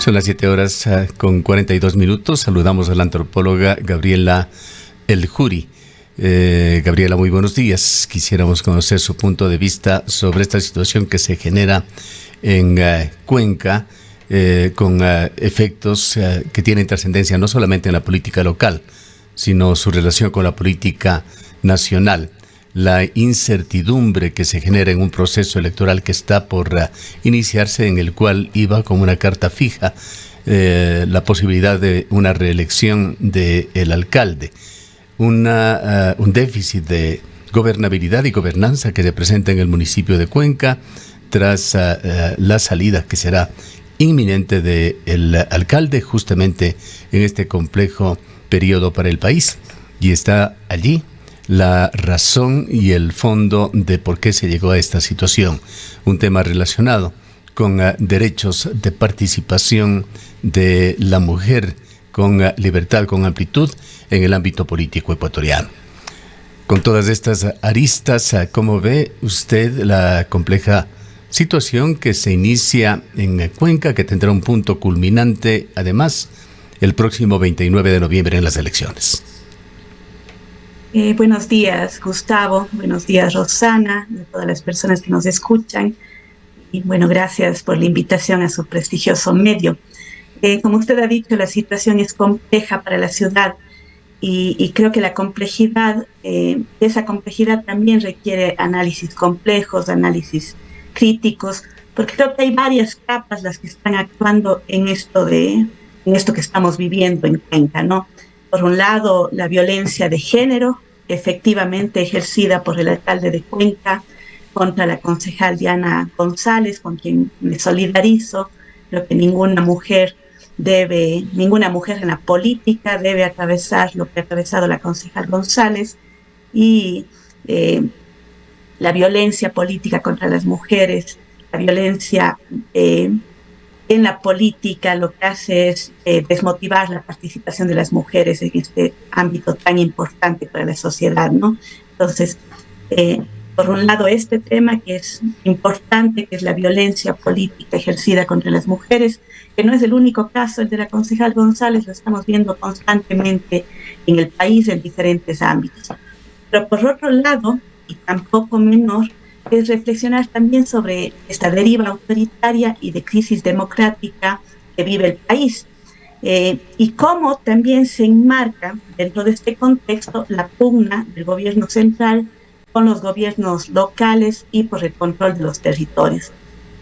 Son las 7 horas con 42 minutos. Saludamos a la antropóloga Gabriela El Juri. Gabriela, muy buenos días. Quisiéramos conocer su punto de vista sobre esta situación que se genera en Cuenca, con efectos que tienen trascendencia no solamente en la política local, sino su relación con la política nacional. La incertidumbre que se genera en un proceso electoral que está por iniciarse, en el cual iba como una carta fija la posibilidad de una reelección del alcalde, un déficit de gobernabilidad y gobernanza que se presenta en el municipio de Cuenca tras la salida que será inminente del alcalde justamente en este complejo periodo para el país. Y está allí la razón y el fondo de por qué se llegó a esta situación. Un tema relacionado con derechos de participación de la mujer, con libertad, con amplitud en el ámbito político ecuatoriano. Con todas estas aristas, ¿cómo ve usted la compleja situación que se inicia en Cuenca, que tendrá un punto culminante, además, el próximo 29 de noviembre en las elecciones? Buenos días, Gustavo. Buenos días, Rosana, y a todas las personas que nos escuchan. Y bueno, gracias por la invitación a su prestigioso medio. Como usted ha dicho, la situación es compleja para la ciudad y creo que la complejidad, esa complejidad también requiere análisis complejos, análisis críticos, porque creo que hay varias capas las que están actuando en esto que estamos viviendo en Cuenca, ¿no? Por un lado, la violencia de género, efectivamente ejercida por el alcalde de Cuenca contra la concejal Diana González, con quien me solidarizo. Creo que ninguna mujer en la política debe atravesar lo que ha atravesado la concejal González, y la violencia política contra las mujeres, la violencia en la política lo que hace es desmotivar la participación de las mujeres en este ámbito tan importante para la sociedad, ¿no? Entonces, por un lado, este tema que es importante, que es la violencia política ejercida contra las mujeres, que no es el único caso, el de la concejal González, lo estamos viendo constantemente en el país en diferentes ámbitos. Pero por otro lado, y tampoco menor, es reflexionar también sobre esta deriva autoritaria y de crisis democrática que vive el país, y cómo también se enmarca dentro de este contexto la pugna del gobierno central con los gobiernos locales y por el control de los territorios.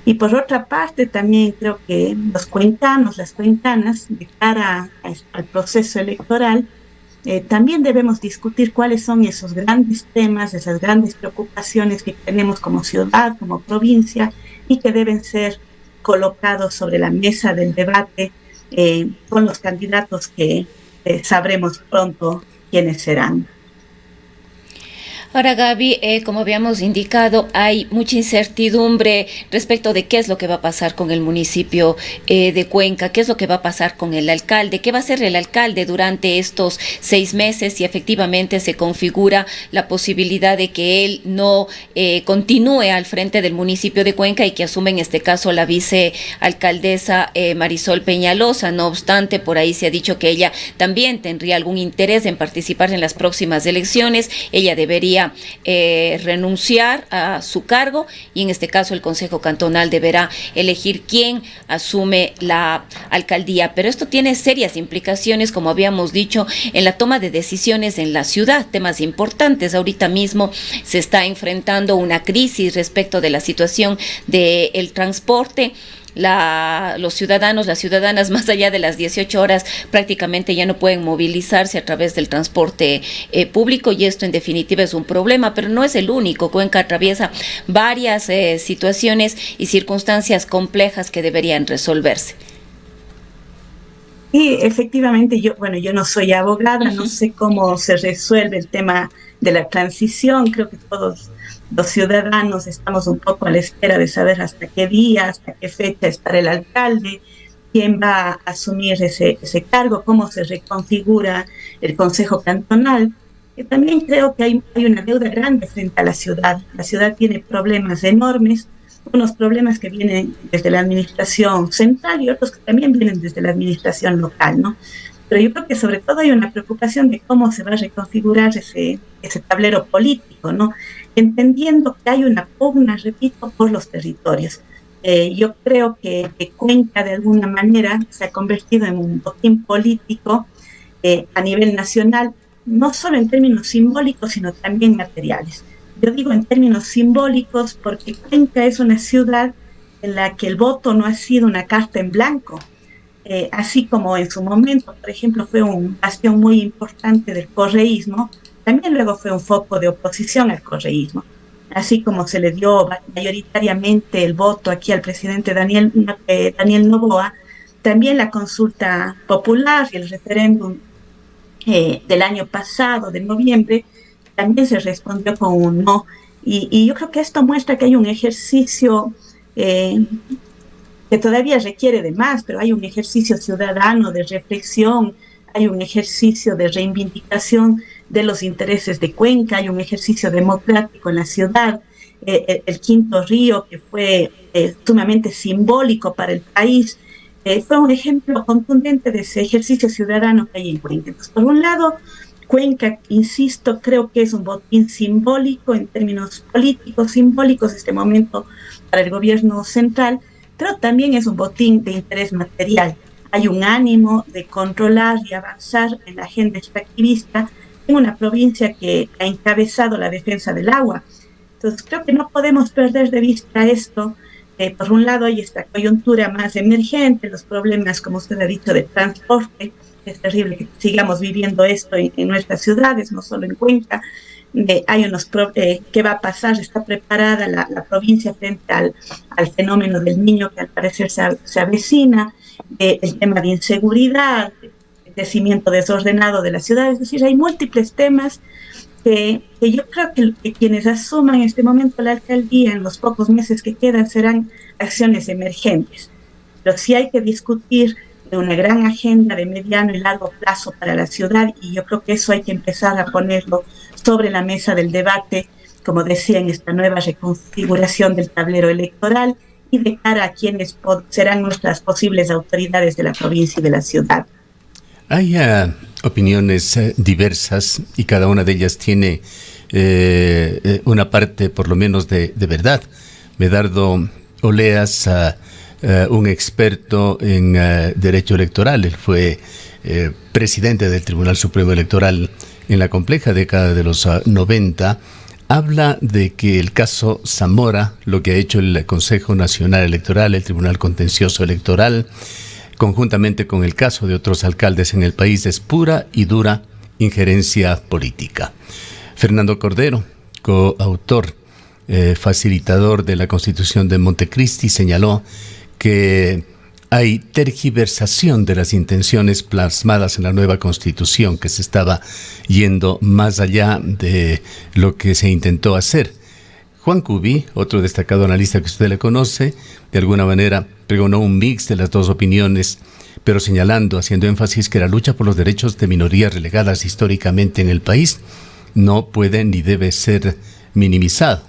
Y por otra parte, también creo que los cuencanos, las cuencanas, de cara al proceso electoral, también debemos discutir cuáles son esos grandes temas, esas grandes preocupaciones que tenemos como ciudad, como provincia, y que deben ser colocados sobre la mesa del debate con los candidatos que sabremos pronto quiénes serán. Ahora, Gaby, como habíamos indicado, hay mucha incertidumbre respecto de qué es lo que va a pasar con el municipio de Cuenca, qué es lo que va a pasar con el alcalde, qué va a hacer el alcalde durante estos 6 meses, si efectivamente se configura la posibilidad de que él no continúe al frente del municipio de Cuenca y que asume en este caso la vicealcaldesa Marisol Peñalosa. No obstante, por ahí se ha dicho que ella también tendría algún interés en participar en las próximas elecciones. Ella debería renunciar a su cargo y en este caso el Consejo Cantonal deberá elegir quién asume la alcaldía. Pero esto tiene serias implicaciones, como habíamos dicho, en la toma de decisiones en la ciudad, temas importantes. Ahorita mismo se está enfrentando una crisis respecto de la situación del transporte. Los ciudadanos, las ciudadanas, más allá de las 18 horas, prácticamente ya no pueden movilizarse a través del transporte público, y esto en definitiva es un problema, pero no es el único. Cuenca atraviesa varias situaciones y circunstancias complejas que deberían resolverse. Y efectivamente, yo no soy abogada, no sé cómo se resuelve el tema de la transición. Creo que todos los ciudadanos estamos un poco a la espera de saber hasta qué día, hasta qué fecha estará el alcalde, quién va a asumir ese cargo, cómo se reconfigura el Consejo Cantonal. También creo que hay una deuda grande frente a la ciudad. La ciudad tiene problemas enormes unos problemas que vienen desde la administración central y otros que también vienen desde la administración local, ¿no? Pero yo creo que sobre todo hay una preocupación de cómo se va a reconfigurar ese tablero político, ¿no? Entendiendo que hay una pugna, repito, por los territorios. Yo creo que Cuenca de alguna manera se ha convertido en un botín político a nivel nacional, no solo en términos simbólicos, sino también materiales. Yo digo en términos simbólicos porque Cuenca es una ciudad en la que el voto no ha sido una carta en blanco, así como en su momento, por ejemplo, fue un bastión muy importante del correísmo, también luego fue un foco de oposición al correísmo. Así como se le dio mayoritariamente el voto aquí al presidente Daniel Noboa, también la consulta popular y el referéndum del año pasado, de noviembre, también se respondió con un no. Y yo creo que esto muestra que hay un ejercicio que todavía requiere de más, pero hay un ejercicio ciudadano de reflexión, hay un ejercicio de reivindicación de los intereses de Cuenca, hay un ejercicio democrático en la ciudad, el Quinto Río, que fue sumamente simbólico para el país, fue un ejemplo contundente de ese ejercicio ciudadano que hay en Cuenca. Entonces, por un lado, Cuenca, insisto, creo que es un botín simbólico en términos políticos, simbólicos en este momento para el gobierno central, pero también es un botín de interés material. Hay un ánimo de controlar y avanzar en la agenda extractivista en una provincia que ha encabezado la defensa del agua. Entonces, creo que no podemos perder de vista esto. Por un lado, hay esta coyuntura más emergente, los problemas, como usted ha dicho, de transporte. Es terrible que sigamos viviendo esto en nuestras ciudades, no solo en Cuenca. Hay unos ¿qué va a pasar? Está preparada la provincia frente al fenómeno del niño que al parecer se avecina, el tema de inseguridad, el crecimiento desordenado de la ciudad. Es decir, hay múltiples temas que yo creo que quienes asuman en este momento la alcaldía en los pocos meses que quedan serán acciones emergentes. Pero sí hay que discutir de una gran agenda de mediano y largo plazo para la ciudad, y yo creo que eso hay que empezar a ponerlo sobre la mesa del debate, como decía, en esta nueva reconfiguración del tablero electoral y de cara a quienes serán nuestras posibles autoridades de la provincia y de la ciudad. Hay opiniones diversas y cada una de ellas tiene una parte por lo menos de verdad. Medardo Oleas, un experto en derecho electoral, él fue presidente del Tribunal Supremo Electoral en la compleja década de los 90, habla de que el caso Zamora, lo que ha hecho el Consejo Nacional Electoral, el Tribunal Contencioso Electoral, conjuntamente con el caso de otros alcaldes en el país, es pura y dura injerencia política. Fernando Cordero, coautor, facilitador de la Constitución de Montecristi, señaló que hay tergiversación de las intenciones plasmadas en la nueva Constitución, que se estaba yendo más allá de lo que se intentó hacer. Juan Cubi, otro destacado analista que usted le conoce, de alguna manera pregonó un mix de las dos opiniones, pero señalando, haciendo énfasis que la lucha por los derechos de minorías relegadas históricamente en el país no puede ni debe ser minimizado.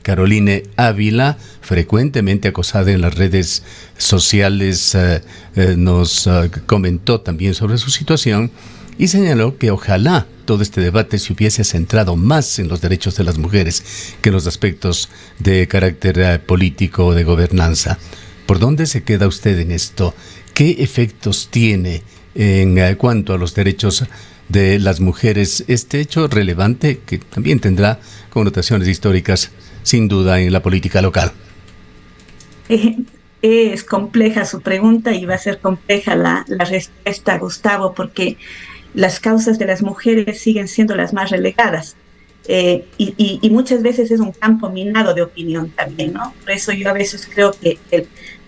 Caroline Ávila, frecuentemente acosada en las redes sociales, nos comentó también sobre su situación y señaló que ojalá todo este debate se hubiese centrado más en los derechos de las mujeres que en los aspectos de carácter político o de gobernanza. ¿Por dónde se queda usted en esto? ¿Qué efectos tiene en cuanto a los derechos de las mujeres este hecho relevante que también tendrá connotaciones históricas sin duda en la política local? Es compleja su pregunta y va a ser compleja la respuesta, Gustavo, porque las causas de las mujeres siguen siendo las más relegadas y muchas veces es un campo minado de opinión también, ¿no? Por eso yo a veces creo que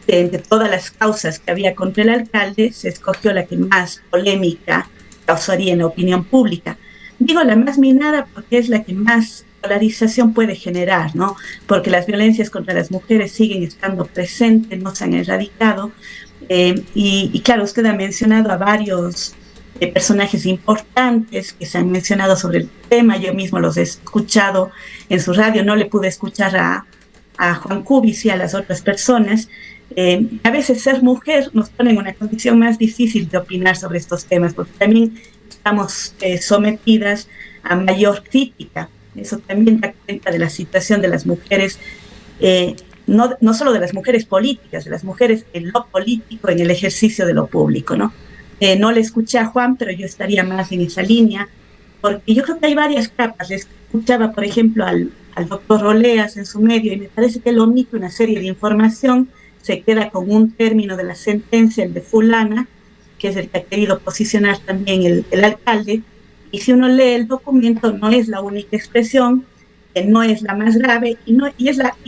entre todas las causas que había contra el alcalde se escogió la que más polémica causaría en la opinión pública. Digo la más minada porque es la que más polarización puede generar, ¿no? Porque las violencias contra las mujeres siguen estando presentes, no se han erradicado. Y claro, usted ha mencionado a varios personajes importantes que se han mencionado sobre el tema. Yo mismo los he escuchado en su radio. No le pude escuchar a a Juan Cubis y a las otras personas, a veces ser mujer nos pone en una condición más difícil de opinar sobre estos temas, porque también estamos sometidas a mayor crítica. Eso también da cuenta de la situación de las mujeres, no solo de las mujeres políticas, de las mujeres en lo político, en el ejercicio de lo público, ¿no? No le escuché a Juan, pero yo estaría más en esa línea, porque yo creo que hay varias capas. Le escuchaba, por ejemplo, al doctor Roleas en su medio, y me parece que él omite una serie de información, se queda con un término de la sentencia, el de fulana, que es el que ha querido posicionar también el alcalde, y si uno lee el documento no es la única expresión, no es la más grave, y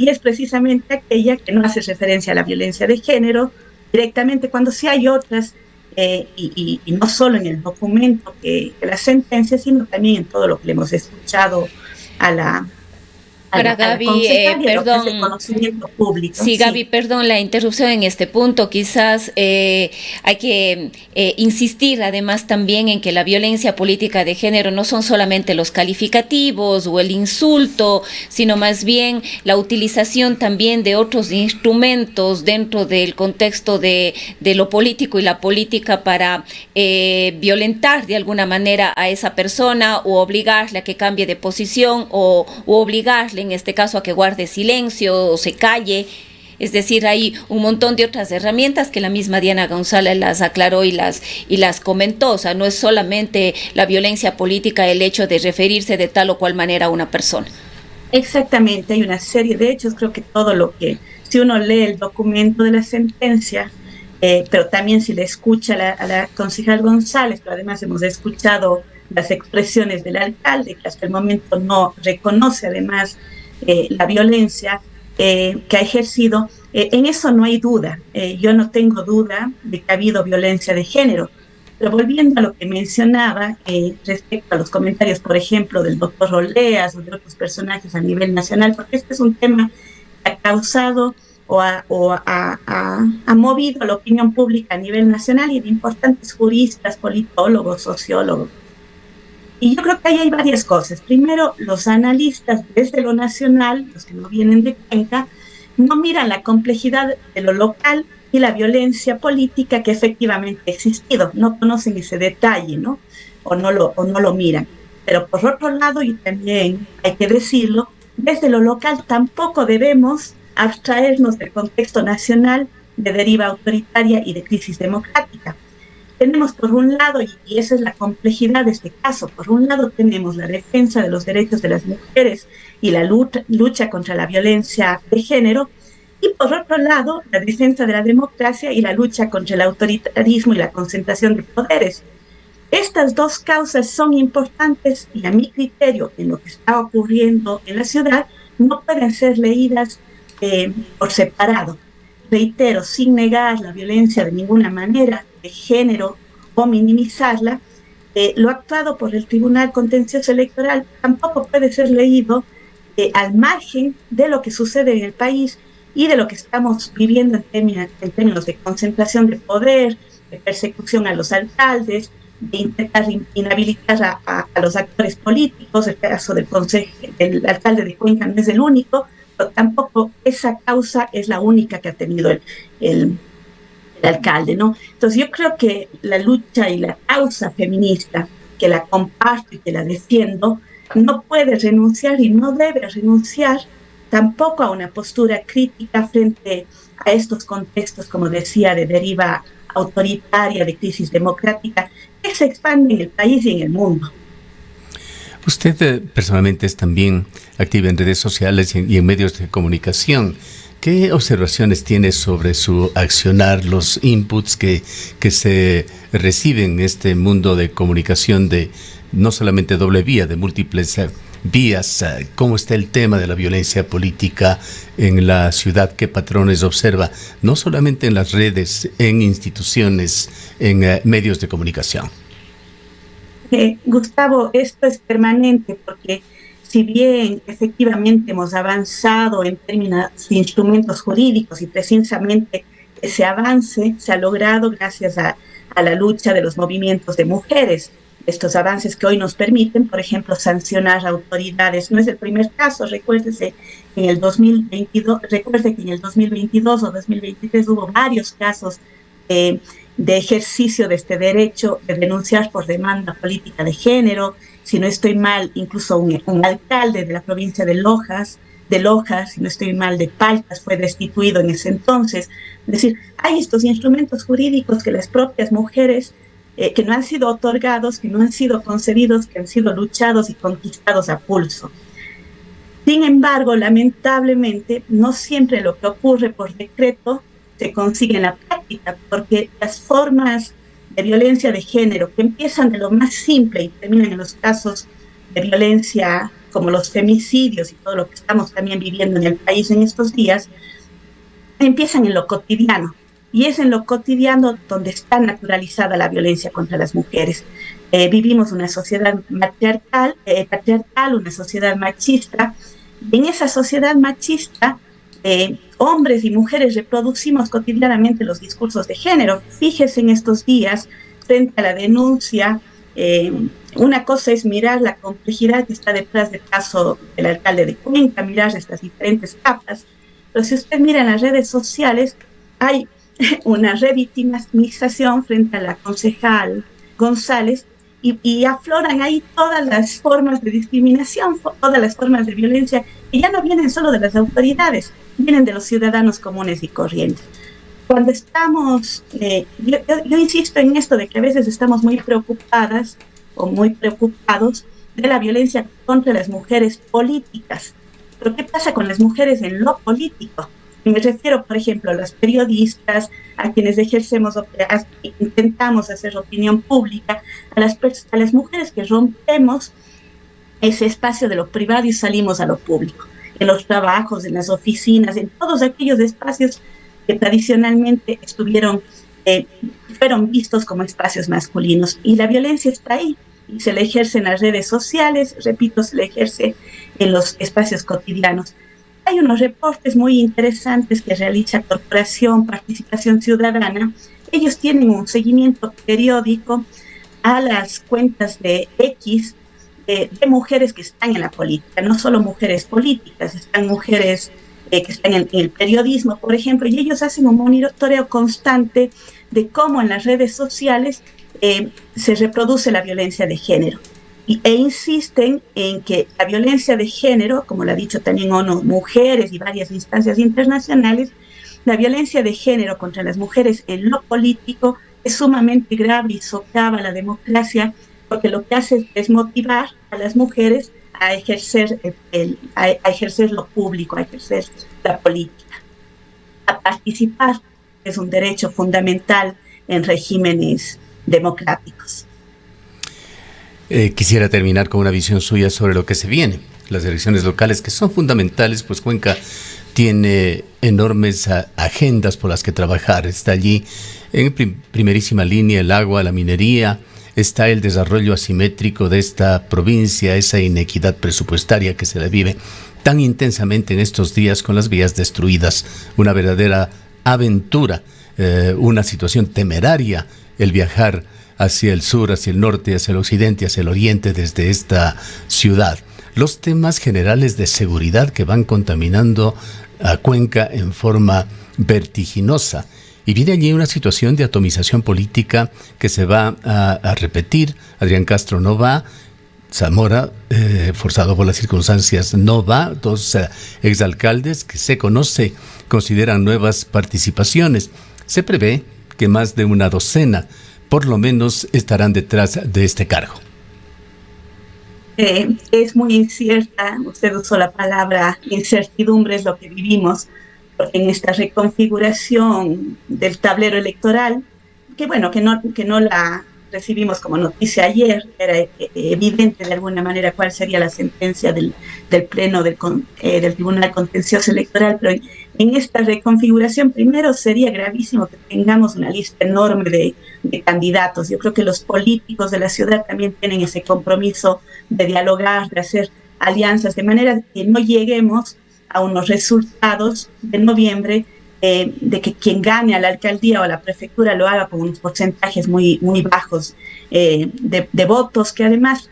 es precisamente aquella que no hace referencia a la violencia de género directamente, cuando sí hay otras, y no solo en el documento que la sentencia, sino también en todo lo que le hemos escuchado a la Ahora, Gaby, perdón. Conocimiento público. Sí, Gaby, sí. Perdón la interrupción en este punto. Quizás hay que insistir además también en que la violencia política de género no son solamente los calificativos o el insulto, sino más bien la utilización también de otros instrumentos dentro del contexto de lo político y la política para violentar de alguna manera a esa persona o obligarle a que cambie de posición o obligarle en este caso a que guarde silencio o se calle. Es decir, hay un montón de otras herramientas que la misma Diana González las aclaró y las comentó. O sea, no es solamente la violencia política el hecho de referirse de tal o cual manera a una persona. Exactamente, hay una serie de hechos. Creo que todo lo que, si uno lee el documento de la sentencia, pero también si le escucha a la concejal González, pero además hemos escuchado las expresiones del alcalde, que hasta el momento no reconoce además la violencia que ha ejercido, en eso no hay duda. Yo no tengo duda de que ha habido violencia de género. Pero volviendo a lo que mencionaba respecto a los comentarios, por ejemplo, del doctor Roleas o de otros personajes a nivel nacional, porque este es un tema que ha causado o ha movido la opinión pública a nivel nacional y de importantes juristas, politólogos, sociólogos. Y yo creo que ahí hay varias cosas. Primero, los analistas desde lo nacional, los que no vienen de Cuenca, no miran la complejidad de lo local y la violencia política que efectivamente ha existido. No conocen ese detalle, ¿no? O no lo miran. Pero por otro lado, y también hay que decirlo, desde lo local tampoco debemos abstraernos del contexto nacional de deriva autoritaria y de crisis democrática. Tenemos por un lado, y esa es la complejidad de este caso, por un lado tenemos la defensa de los derechos de las mujeres y la lucha contra la violencia de género, y por otro lado la defensa de la democracia y la lucha contra el autoritarismo y la concentración de poderes. Estas dos causas son importantes y a mi criterio, en lo que está ocurriendo en la ciudad, no pueden ser leídas por separado. Reitero, sin negar la violencia de ninguna manera de género o minimizarla, lo actuado por el Tribunal Contencioso Electoral tampoco puede ser leído al margen de lo que sucede en el país y de lo que estamos viviendo en términos de concentración de poder, de persecución a los alcaldes, de intentar inhabilitar a los actores políticos. El caso del alcalde de Cuenca no es el único, pero tampoco esa causa es la única que ha tenido el alcalde, ¿no? Entonces yo creo que la lucha y la causa feminista, que la comparto y que la defiendo, no puede renunciar y no debe renunciar tampoco a una postura crítica frente a estos contextos, como decía, de deriva autoritaria, de crisis democrática, que se expande en el país y en el mundo. Usted personalmente es también activa en redes sociales y en medios de comunicación. ¿Qué observaciones tiene sobre su accionar, los inputs que se reciben en este mundo de comunicación de no solamente doble vía, de múltiples vías? ¿Cómo está el tema de la violencia política en la ciudad? ¿Qué patrones observa? No solamente en las redes, en instituciones, en medios de comunicación. Gustavo, esto es permanente porque si bien efectivamente hemos avanzado en términos de instrumentos jurídicos y precisamente ese avance se ha logrado gracias a la lucha de los movimientos de mujeres. Estos avances que hoy nos permiten, por ejemplo, sancionar autoridades. No es el primer caso, recuerde que en el 2022 o 2023 hubo varios casos de ejercicio de este derecho de denunciar por demanda política de género. Si no estoy mal, incluso un alcalde de la provincia de Lojas, si no estoy mal, de Paltas, fue destituido en ese entonces. Es decir, hay estos instrumentos jurídicos que las propias mujeres que no han sido otorgados, que no han sido concedidos, que han sido luchados y conquistados a pulso. Sin embargo, lamentablemente, no siempre lo que ocurre por decreto se consigue en la práctica, porque las formas de violencia de género, que empiezan de lo más simple y terminan en los casos de violencia como los femicidios y todo lo que estamos también viviendo en el país en estos días, empiezan en lo cotidiano. Y es en lo cotidiano donde está naturalizada la violencia contra las mujeres. Vivimos una sociedad patriarcal, una sociedad machista. Y en esa sociedad machista, hombres y mujeres reproducimos cotidianamente los discursos de género. Fíjese en estos días, frente a la denuncia, una cosa es mirar la complejidad que está detrás del caso del alcalde de Cuenca, mirar estas diferentes capas. Pero si usted mira en las redes sociales, hay una revictimización frente a la concejal González y afloran ahí todas las formas de discriminación, todas las formas de violencia que ya no vienen solo de las autoridades, vienen de los ciudadanos comunes y corrientes. Cuando estamos, yo insisto en esto de que a veces estamos muy preocupadas o muy preocupados de la violencia contra las mujeres políticas. Pero ¿qué pasa con las mujeres en lo político? Y me refiero, por ejemplo, a las periodistas, a quienes intentamos hacer opinión pública, a las mujeres que rompemos ese espacio de lo privado y salimos a lo público, en los trabajos, en las oficinas, en todos aquellos espacios que tradicionalmente fueron vistos como espacios masculinos. Y la violencia está ahí, y se la ejerce en las redes sociales, repito, se la ejerce en los espacios cotidianos. Hay unos reportes muy interesantes que realiza Corporación Participación Ciudadana. Ellos tienen un seguimiento periódico a las cuentas de X de mujeres que están en la política, no solo mujeres políticas, están mujeres que están en el periodismo, por ejemplo, y ellos hacen un monitoreo constante de cómo en las redes sociales se reproduce la violencia de género. E insisten en que la violencia de género, como lo ha dicho también ONU Mujeres y varias instancias internacionales, la violencia de género contra las mujeres en lo político es sumamente grave y socava la democracia, porque lo que hace es desmotivar a las mujeres a ejercer lo público, a ejercer la política, a participar, que es un derecho fundamental en regímenes democráticos. Quisiera terminar con una visión suya sobre lo que se viene. Las elecciones locales, que son fundamentales, pues Cuenca tiene enormes agendas por las que trabajar. Está allí en primerísima línea el agua, la minería, está el desarrollo asimétrico de esta provincia, esa inequidad presupuestaria que se la vive tan intensamente en estos días con las vías destruidas. Una verdadera aventura, una situación temeraria el viajar hacia el sur, hacia el norte, hacia el occidente, hacia el oriente desde esta ciudad. Los temas generales de seguridad que van contaminando a Cuenca en forma vertiginosa. Y viene allí una situación de atomización política que se va a repetir. Adrián Castro no va, Zamora, forzado por las circunstancias, no va. Dos exalcaldes que se conoce consideran nuevas participaciones. Se prevé que más de una docena por lo menos estarán detrás de este cargo. Es muy incierta, usted usó la palabra incertidumbre, es lo que vivimos, porque en esta reconfiguración del tablero electoral, que bueno, que no la recibimos como noticia ayer, era evidente de alguna manera cuál sería la sentencia del Pleno del Tribunal Contencioso Electoral, pero en esta reconfiguración primero sería gravísimo que tengamos una lista enorme de candidatos. Yo creo que los políticos de la ciudad también tienen ese compromiso de dialogar, de hacer alianzas, de manera que no lleguemos a unos resultados de noviembre de que quien gane a la alcaldía o a la prefectura lo haga con unos porcentajes muy, muy bajos de votos, que además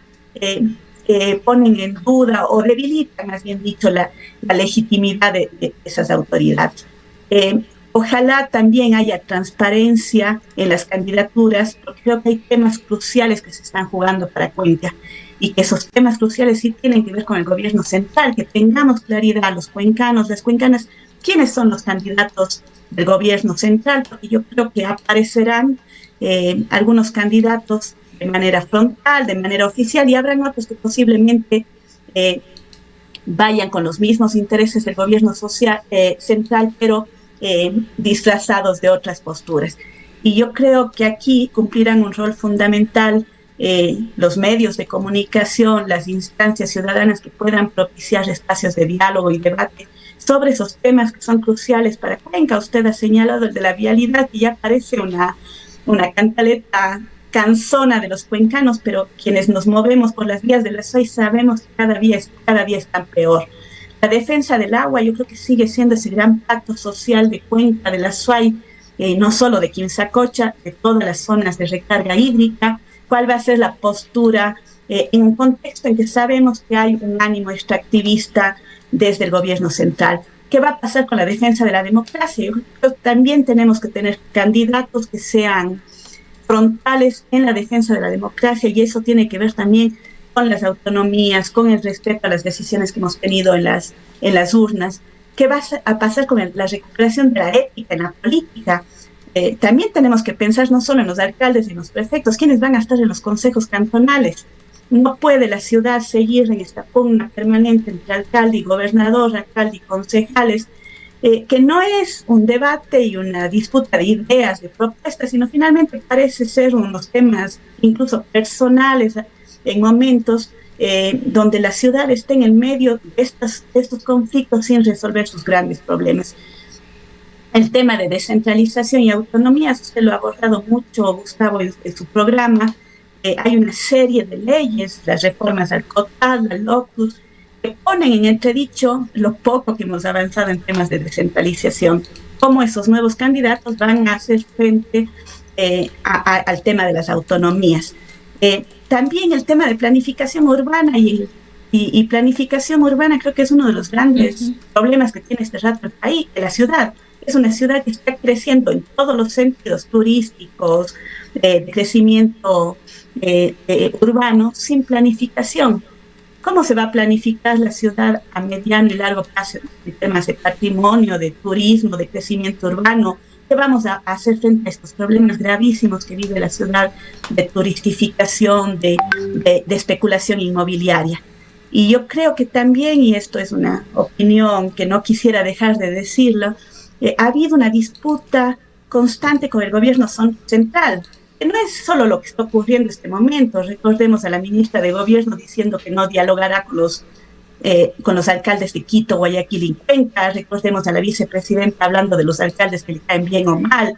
ponen en duda o debilitan, más bien dicho, la legitimidad de esas autoridades. Ojalá también haya transparencia en las candidaturas, porque creo que hay temas cruciales que se están jugando para Cuenca y que esos temas cruciales sí tienen que ver con el gobierno central, que tengamos claridad los cuencanos, las cuencanas, quiénes son los candidatos del gobierno central, porque yo creo que aparecerán algunos candidatos de manera frontal, de manera oficial, y habrán otros que posiblemente vayan con los mismos intereses del gobierno central, pero disfrazados de otras posturas. Y yo creo que aquí cumplirán un rol fundamental los medios de comunicación, las instancias ciudadanas que puedan propiciar espacios de diálogo y debate sobre esos temas que son cruciales para Cuenca. Usted ha señalado el de la vialidad, que ya parece una cantaleta cansona de los cuencanos, pero quienes nos movemos por las vías de la SUAY sabemos que cada día está peor. La defensa del agua yo creo que sigue siendo ese gran pacto social de Cuenca, de la SUAY, no solo de Quimsacocha, de todas las zonas de recarga hídrica. ¿Cuál va a ser la postura en un contexto en que sabemos que hay un ánimo extractivista desde el gobierno central? ¿Qué va a pasar con la defensa de la democracia? Yo creo que también tenemos que tener candidatos que sean frontales en la defensa de la democracia, y eso tiene que ver también con las autonomías, con el respeto a las decisiones que hemos tenido en las urnas. ¿Qué va a pasar con la recuperación de la ética en la política? También tenemos que pensar no solo en los alcaldes y en los prefectos, quiénes van a estar en los consejos cantonales. No puede la ciudad seguir en esta pugna permanente entre alcalde y gobernador, alcalde y concejales, que no es un debate y una disputa de ideas, de propuestas, sino finalmente parece ser unos temas incluso personales en momentos donde la ciudad está en el medio de estos conflictos sin resolver sus grandes problemas. El tema de descentralización y autonomía, usted lo ha abordado mucho, Gustavo, en su programa. Hay una serie de leyes, las reformas al COTAD, al LOCUS, que ponen en entredicho lo poco que hemos avanzado en temas de descentralización. Cómo esos nuevos candidatos van a hacer frente al tema de las autonomías. También el tema de planificación urbana y planificación urbana creo que es uno de los grandes problemas que tiene este rato el país, la ciudad. Es una ciudad que está creciendo en todos los sentidos turísticos, de crecimiento urbano, sin planificación. ¿Cómo se va a planificar la ciudad a mediano y largo plazo en temas de patrimonio, de turismo, de crecimiento urbano? ¿Qué vamos a hacer frente a estos problemas gravísimos que vive la ciudad de turistificación, de especulación inmobiliaria? Y yo creo que también, y esto es una opinión que no quisiera dejar de decirlo, ha habido una disputa constante con el gobierno central, que no es solo lo que está ocurriendo en este momento. Recordemos a la ministra de Gobierno diciendo que no dialogará con los alcaldes de Quito, Guayaquil y Cuenca. Recordemos a la vicepresidenta hablando de los alcaldes que le caen bien o mal.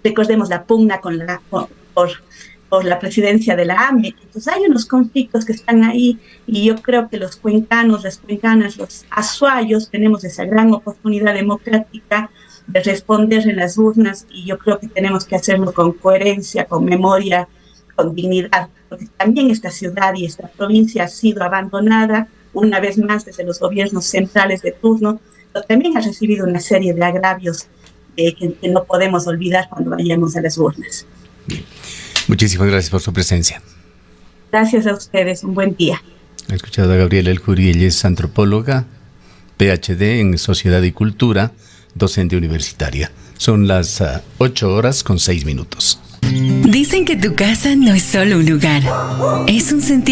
Recordemos la pugna por la presidencia de la AME. Entonces hay unos conflictos que están ahí, y yo creo que los cuencanos, las cuencanas, los azuayos tenemos esa gran oportunidad democrática de responder en las urnas, y yo creo que tenemos que hacerlo con coherencia, con memoria, con dignidad, porque también esta ciudad y esta provincia ha sido abandonada una vez más desde los gobiernos centrales de turno, pero también ha recibido una serie de agravios que no podemos olvidar cuando vayamos a las urnas. Bien. Muchísimas gracias por su presencia. Gracias a ustedes, un buen día. He escuchado a Gabriela El Khoury, ella es antropóloga, PhD en Sociedad y Cultura, docente universitaria. Son las 8:06. Dicen que tu casa no es solo un lugar, es un sentimiento.